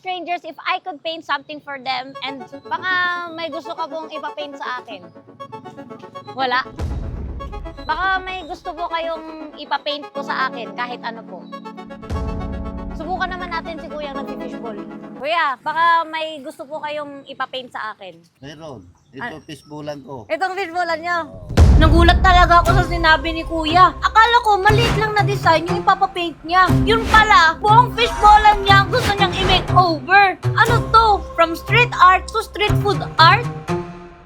strangers if I could paint something for them and baka may gusto ka pong ipapaint sa akin. Wala? Baka may gusto po kayong ipapaint po sa akin kahit ano po. Subukan naman natin si Kuya nag-fishball. Kuya, baka may gusto po kayong ipapaint sa akin. Meron. Ito fishbowlan ko. Itong fishballan nyo. Nagulat talaga ako sa sinabi ni Kuya. Akala ko maliit lang na design yung ipapapaint niya. Yun pala, buong fishballan niya gusto niyang i-makeover. Ano to? From street art to street food art?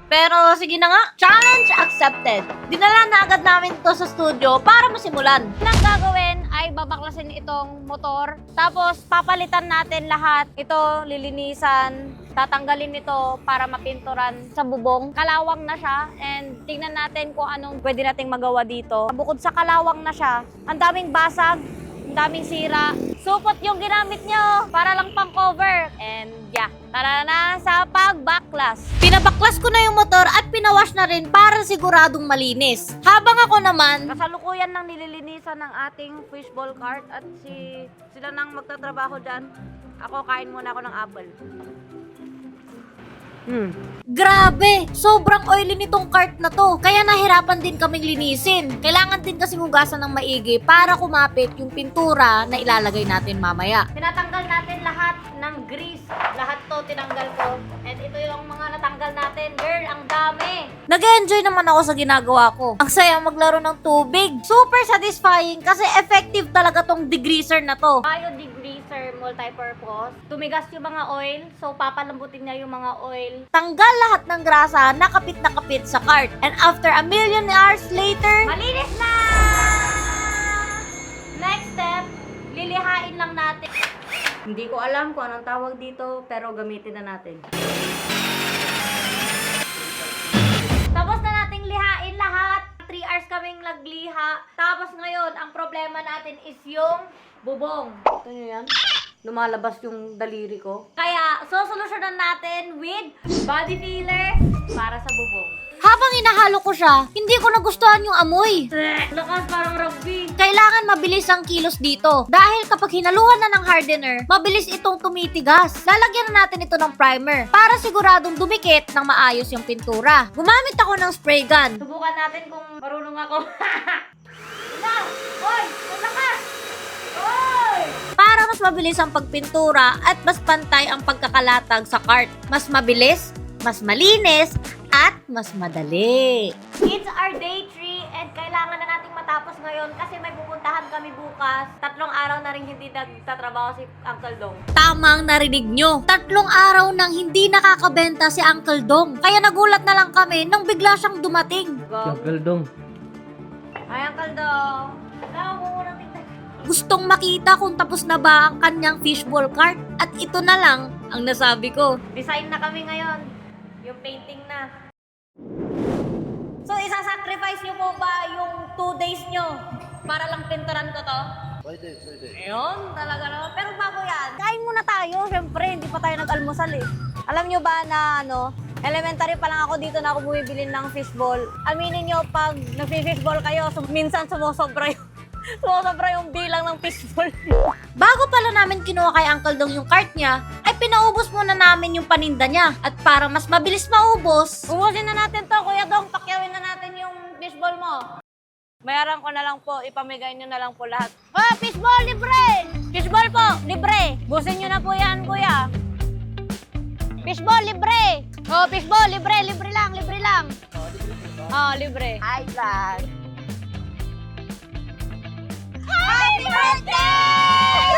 Pero sige na nga, challenge accepted. Dinala na agad namin ito sa studio para masimulan. Ang gagawin ay babaklasin itong motor. Tapos papalitan natin lahat. Ito, lilinisan. Tatanggalin ito para mapinturan sa bubong. Kalawang na siya and tingnan natin kung anong pwede nating magawa dito. Bukod sa kalawang na siya, ang daming basag, ang daming sira. Supot yung ginamit nyo para lang pang cover. And yeah, tara na sa pagbaklas. Pinabaklas ko na yung motor at pinawash na rin para siguradong malinis. Habang ako naman, kasalukuyan nang nililinisan ng ating fishball cart at sila nang magtatrabaho dyan. Ako, kain muna ako ng apple. Grabe! Sobrang oily nitong cart na to. Kaya nahirapan din kaming linisin. Kailangan din kasi hugasan ng maigi para kumapit yung pintura na ilalagay natin mamaya. Tinatanggal natin lahat ng grease. Lahat to tinanggal ko. And ito yung mga natanggal natin. Girl, ang dami! Nag-enjoy naman ako sa ginagawa ko. Ang saya maglaro ng tubig. Super satisfying kasi effective talaga tong degreaser na to. Bio-degreaser multi-purpose. Tumigas yung mga oil. So papalambutin niya yung mga oil. Tanggal lahat ng grasa, nakapit na kapit sa cart. And after a million hours later, malinis na! Next step, lilihain lang natin. Hindi ko alam kung anong tawag dito, pero gamitin na natin. Tapos na nating lihain lahat. 3 hours kaming nagliha. Tapos ngayon, ang problema natin is yung bubong. Ito nyo yan? Lumalabas yung daliri ko. Kaya, sosolusyonan natin with body filler para sa bubong. Habang inahalo ko siya, hindi ko nagustuhan yung amoy. Lakas parang rugby. Kailangan mabilis ang kilos dito. Dahil kapag hinaluhan na ng hardener, mabilis itong tumitigas. Lalagyan na natin ito ng primer para siguradong dumikit ng maayos yung pintura. Gumamit ako ng spray gun. Subukan natin kung marunong ako. Ina! Hoy! Malakas! Hoy! Para mas mabilis ang pagpintura at mas pantay ang pagkakalatag sa cart. Mas mabilis, mas malinis, at mas madali. It's our day 3 and kailangan na nating matapos ngayon kasi may pupuntahan kami bukas. 3 araw na rin hindi nagtatrabaho si Uncle Dong. Tamang narinig nyo. 3 araw nang hindi nakakabenta si Uncle Dong. Kaya nagulat na lang kami nang bigla siyang dumating. Uncle Dong. Hi, Uncle Dong. Gustong makita kung tapos na ba ang kanyang fishball cart. At ito na lang ang nasabi ko. Design na kami ngayon. Yung painting na. So, isa-sacrifice nyo po ba yung 2 days nyo para lang pinturan ko to? Pwede. Ayun, talaga naman. Pero bago yan, kain muna tayo. Siyempre, hindi pa tayo nag-almusal eh. Alam nyo ba na elementary pa lang ako dito na ako bumibili ng fishball. Aminin nyo, pag nag-fishball kayo, minsan sumusobra yung bilang ng fishball. Bago pala namin kinuha kay Uncle Dong yung cart niya, ay pinaubos muna namin yung paninda niya. At para mas mabilis maubos, ubusin na natin to, Kuya Dong. Pakyawin na natin yung fishball mo. Bayaran ko na lang po, ipamigay nyo na lang po lahat. Oh, fishball, libre! Fishball po, libre! Busin nyo na po yan, Kuya. Fishball, libre! Oh, fishball, libre, libre lang. Oh, libre. Hi, vlog! Happy birthday!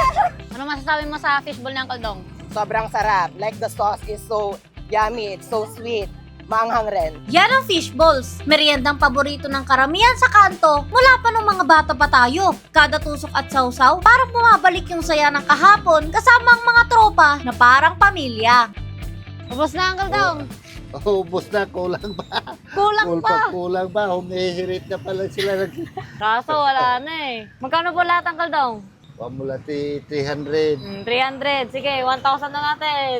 Ano masasabi mo sa fishball ng Uncle Dong? Sobrang sarap. Like the sauce is so yummy. It's so sweet. Maanghang rin. Yan ang fishballs. Meriendang paborito ng karamihan sa kanto mula pa nung mga bata pa tayo. Kada tusok at sausaw, parang bumabalik yung saya ng kahapon kasama ang mga tropa na parang pamilya. Ubos na, Uncle Dong. Ubus na, kulang ba? Kulang ba? Humihirit na pala sila. Kaso wala na eh. Magkano po lahat, Uncle Dong? Pamulati 300. 300. Sige, 1,000 na natin.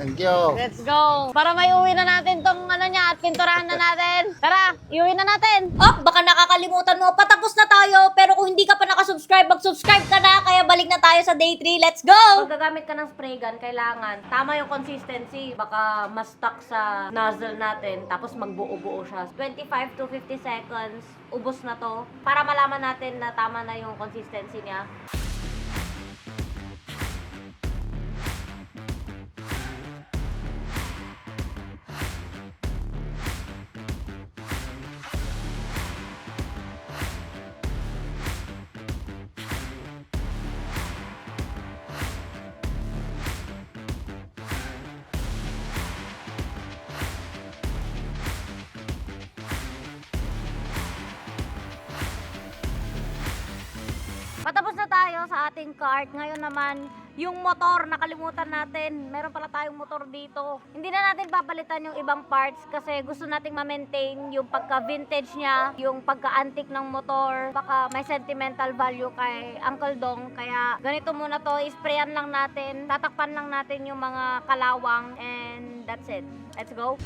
Thank you. Let's go. Para may uwi na natin tong ano niya at pinturahan na natin. Tara, iuwi na natin. Oh, baka nakakalimutan mo. Patapos na tayo. Pero kung hindi ka pa nakasubscribe, mag-subscribe ka na. Kaya balik na tayo sa day 3. Let's go! Pag gagamit ka ng spray gun, kailangan tama yung consistency. Baka ma-stuck sa nozzle natin. Tapos magbuo-buo siya. 25 to 50 seconds. Ubos na to. Para malaman natin na tama na yung consistency niya. Patapos na tayo sa ating cart. Ngayon naman, yung motor, nakalimutan natin. Meron pala tayong motor dito. Hindi na natin papalitan yung ibang parts kasi gusto nating ma-maintain yung pagka-vintage niya, yung pagka-antique ng motor. Baka may sentimental value kay Uncle Dong. Kaya ganito muna to, isprayan lang natin, tatakpan lang natin yung mga kalawang, and that's it. Let's go!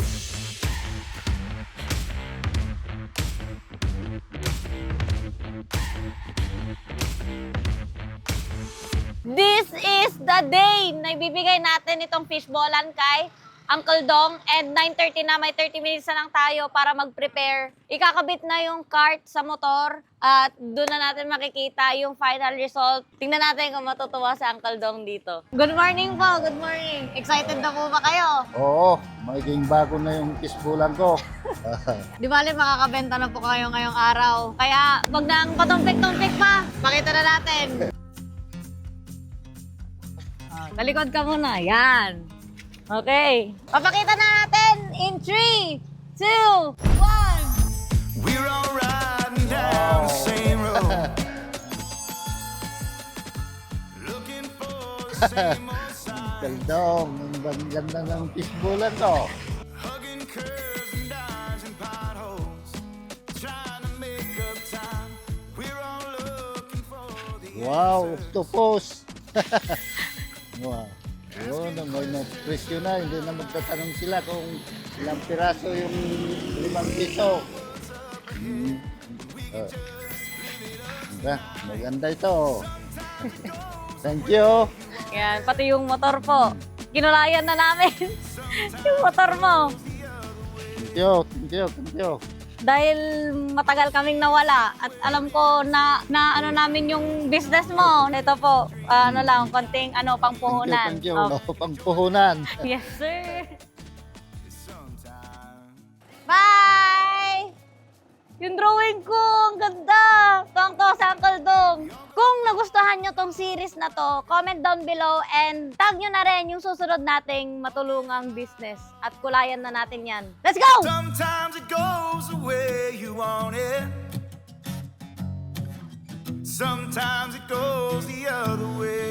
This is the day na ibibigay natin itong fishballan kay Uncle Dong, and 9:30 na, may 30 minutes na lang tayo para mag-prepare. Ikakabit na yung cart sa motor at doon na natin makikita yung final result. Tingnan natin kung matutuwa si Uncle Dong dito. Good morning po, good morning. Excited na po ba kayo? Oo, magiging bago na yung kisbulan ko. Di bali makakabenta na po kayo ngayong araw. Kaya wag nang patumpik-tumpik pa. Pakita na natin. Talikod ka muna. Yan. Okay. Papakita na natin in 3, 2, 1. We're all riding down the same road, looking for the same old sign, Kaldong, ang ganda ng kisbulan ko. hugging curves and dimes and potholes, trying to make up time. We're all looking for the Wow, octopus. Wow. Yun, may presyo na. Hindi na magtatanong sila kung ilang piraso yung 5 piso. Maganda ito. Thank you. Yan, pati yung motor po. Kinulayan na namin yung motor mo. Thank you. Thank you. Thank you. Dahil matagal kaming nawala at alam ko na ano namin yung business mo. Ito po, ano lang, konting pangpuhunan. Thank you. Oh. No, pangpuhunan. Yes, sir. sometime. Bye! Yung drawing ko, ang ganda! Tuwang-tuwa sa Uncle Dong. Kung nagustuhan nyo tong series na to, comment down below and tag nyo na rin yung susunod nating matulungang business. At kulayan na natin yan. Let's go! Sometimes it goes the way you want it. Sometimes it goes the other way.